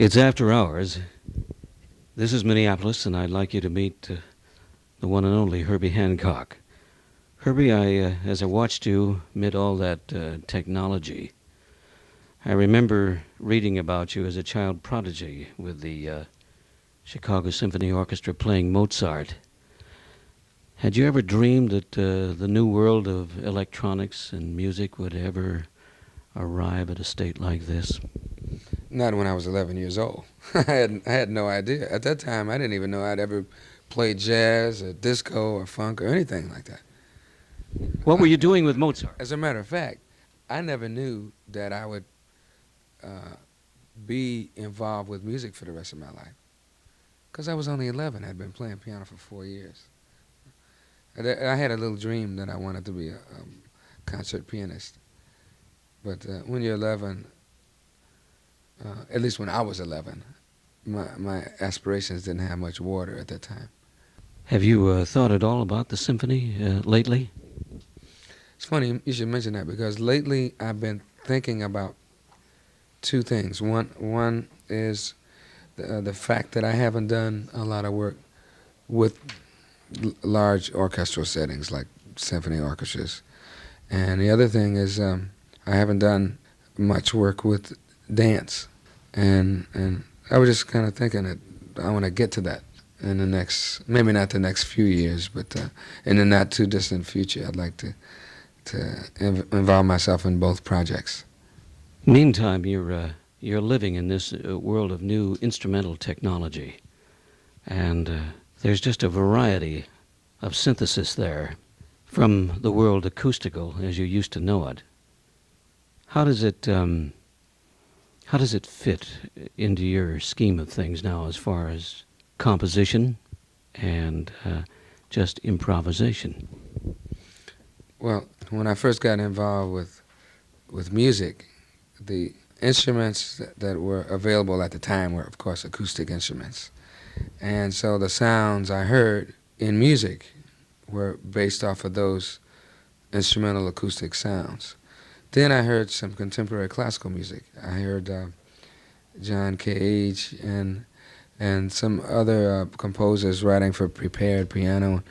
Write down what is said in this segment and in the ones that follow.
It's after hours. This is Minneapolis, and I'd like you to meet the one and only Herbie Hancock. Herbie, as I watched you amid all that technology, I remember reading about you as a child prodigy with the Chicago Symphony Orchestra playing Mozart. Had you ever dreamed that the new world of electronics and music would ever arrive at a state like this? Not when I was 11 years old. I had no idea. At that time, I didn't even know I'd ever played jazz or disco or funk or anything like that. What were you doing with Mozart? As a matter of fact, I never knew that I would be involved with music for the rest of my life. Because I was only 11. I'd been playing piano for 4 years. I had a little dream that I wanted to be a concert pianist. But when you're 11, at least when I was 11, my aspirations didn't have much water at that time. Have you thought at all about the symphony lately? It's funny you should mention that, because lately I've been thinking about two things. One is the fact that I haven't done a lot of work with large orchestral settings like symphony orchestras. And the other thing is I haven't done much work with dance. And I was just kind of thinking that I want to get to that in the next, maybe not the next few years, but in the not too distant future. I'd like to involve myself in both projects. Meantime, you're living in this world of new instrumental technology, and there's just a variety of synthesis there from the world acoustical as you used to know it. How does it fit into your scheme of things now as far as composition and just improvisation? Well, when I first got involved with music, the instruments that were available at the time were, of course, acoustic instruments. And so the sounds I heard in music were based off of those instrumental acoustic sounds. Then I heard some contemporary classical music. I heard John Cage and some other composers writing for prepared piano.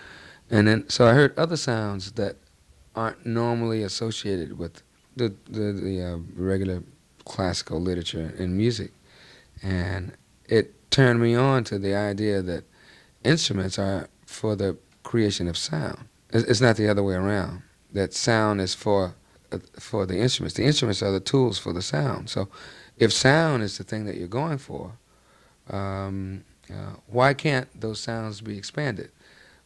And then so I heard other sounds that aren't normally associated with the regular classical literature in music. And it turned me on to the idea that instruments are for the creation of sound. It's not the other way around, that sound is for the instruments. The instruments are the tools for the sound. So if sound is the thing that you're going for, why can't those sounds be expanded?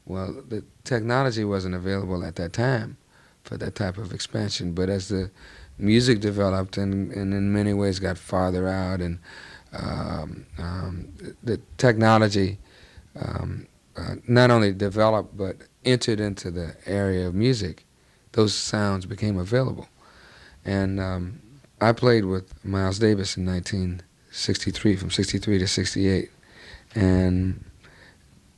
Well, the technology wasn't available at that time for that type of expansion, but as the music developed and in many ways got farther out, and the technology not only developed but entered into the area of music, those sounds became available. And I played with Miles Davis in 1963, from 63 to 68. And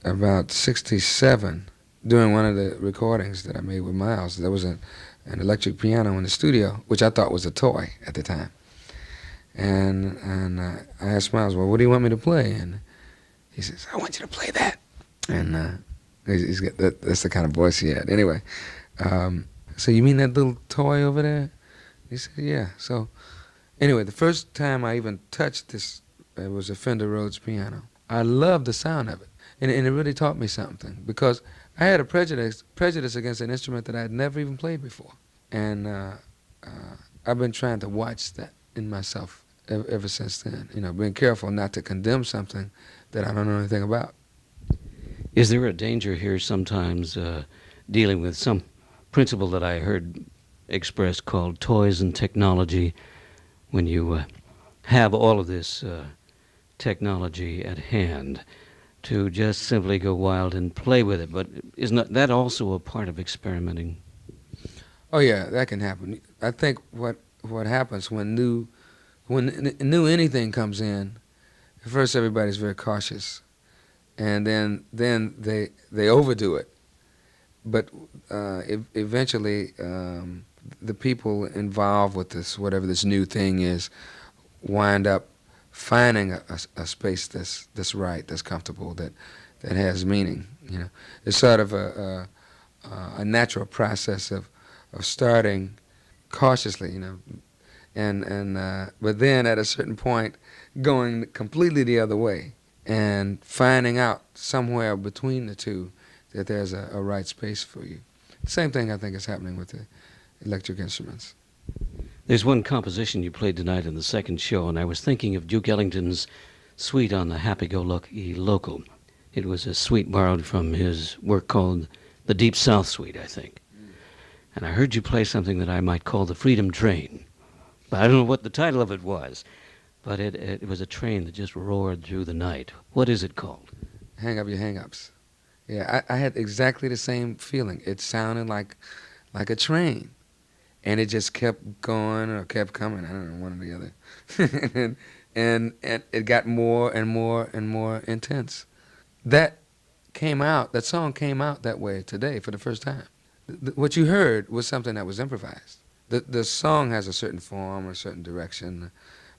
about 67, during one of the recordings that I made with Miles, there was an electric piano in the studio, which I thought was a toy at the time. And I asked Miles, well, what do you want me to play? And he says, I want you to play that. And he's got that's the kind of voice he had. Anyway, so you mean that little toy over there? He said, yeah. So anyway, the first time I even touched this, it was a Fender Rhodes piano. I loved the sound of it. And it really taught me something, because I had a prejudice against an instrument that I had never even played before. And I've been trying to watch that in myself ever since then. You know, being careful not to condemn something that I don't know anything about. Is there a danger here sometimes dealing with some principle that I heard expressed called toys and technology, when you have all of this technology at hand, to just simply go wild and play with it? But isn't that also a part of experimenting? Oh yeah, that can happen. I think what happens when new anything comes in, at first everybody's very cautious, and then they overdo it. But eventually, the people involved with this, whatever this new thing is, wind up finding a space that's right, that's comfortable, that has meaning. It's sort of a natural process of starting cautiously, and but then at a certain point going completely the other way and finding out somewhere between the two that there's a right space for you. Same thing I think is happening with the electric instruments. There's one composition you played tonight in the second show, and I was thinking of Duke Ellington's suite on the Happy-Go-Lucky Local. It was a suite borrowed from his work called the Deep South Suite, I think. And I heard you play something that I might call the Freedom Train. But I don't know what the title of it was, but it was a train that just roared through the night. What is it called? Hang Up Your Hang-Ups. Yeah, I had exactly the same feeling. It sounded like a train, and it just kept going or kept coming. I don't know, one or the other. and it got more and more and more intense. That song came out that way today for the first time. What you heard was something that was improvised. The song has a certain form or a certain direction,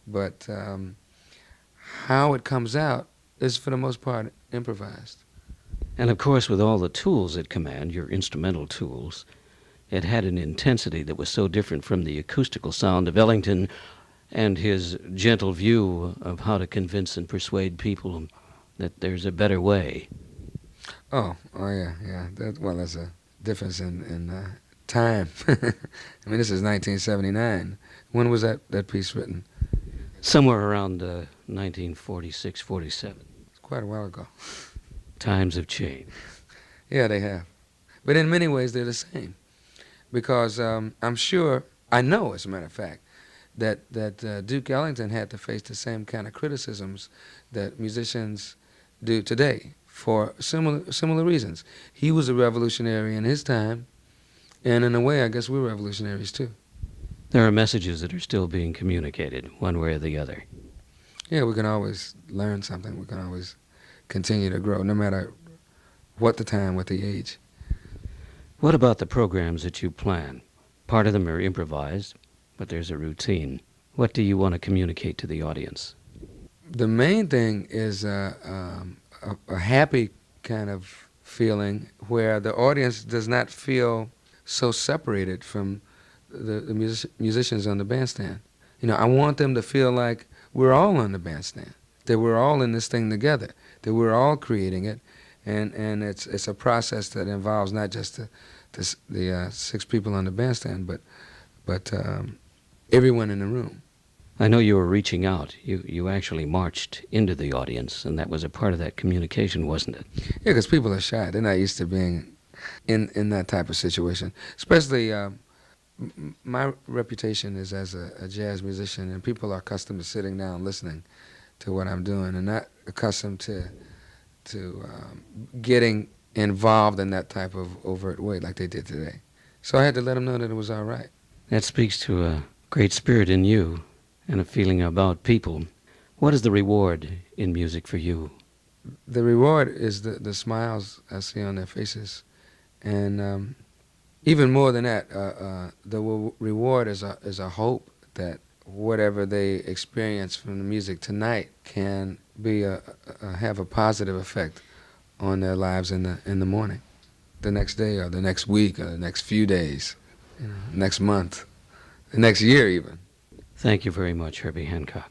but how it comes out is for the most part improvised. And of course, with all the tools at command, your instrumental tools, it had an intensity that was so different from the acoustical sound of Ellington and his gentle view of how to convince and persuade people that there's a better way. Oh yeah. That's a difference in time. I mean, this is 1979. When was that piece written? Somewhere around 1946, 47. It's quite a while ago. Times have changed. Yeah, they have. But in many ways, they're the same. Because I'm sure, I know, as a matter of fact, that Duke Ellington had to face the same kind of criticisms that musicians do today for similar reasons. He was a revolutionary in his time, and in a way, I guess we're revolutionaries too. There are messages that are still being communicated, one way or the other. Yeah, we can always learn something. We can always continue to grow, no matter what the time, what the age. What about the programs that you plan? Part of them are improvised, but there's a routine. What do you want to communicate to the audience? The main thing is a happy kind of feeling where the audience does not feel so separated from the musicians on the bandstand. I want them to feel like we're all on the bandstand, that we're all in this thing together, that we're all creating it, and it's a process that involves not just the 6 people on the bandstand, but everyone in the room. I know you were reaching out. You actually marched into the audience, and that was a part of that communication, wasn't it? Yeah, because people are shy. They're not used to being in that type of situation. Especially, my reputation is as a jazz musician, and people are accustomed to sitting down listening to what I'm doing, and not accustomed to getting involved in that type of overt way like they did today. So I had to let them know that it was all right. That speaks to a great spirit in you and a feeling about people. What is the reward in music for you? The reward is the smiles I see on their faces. And even more than that, the reward is a hope that whatever they experience from the music tonight can be have a positive effect on their lives in the morning, the next day, or the next week, or the next few days, next month, the next year even. Thank you very much, Herbie Hancock.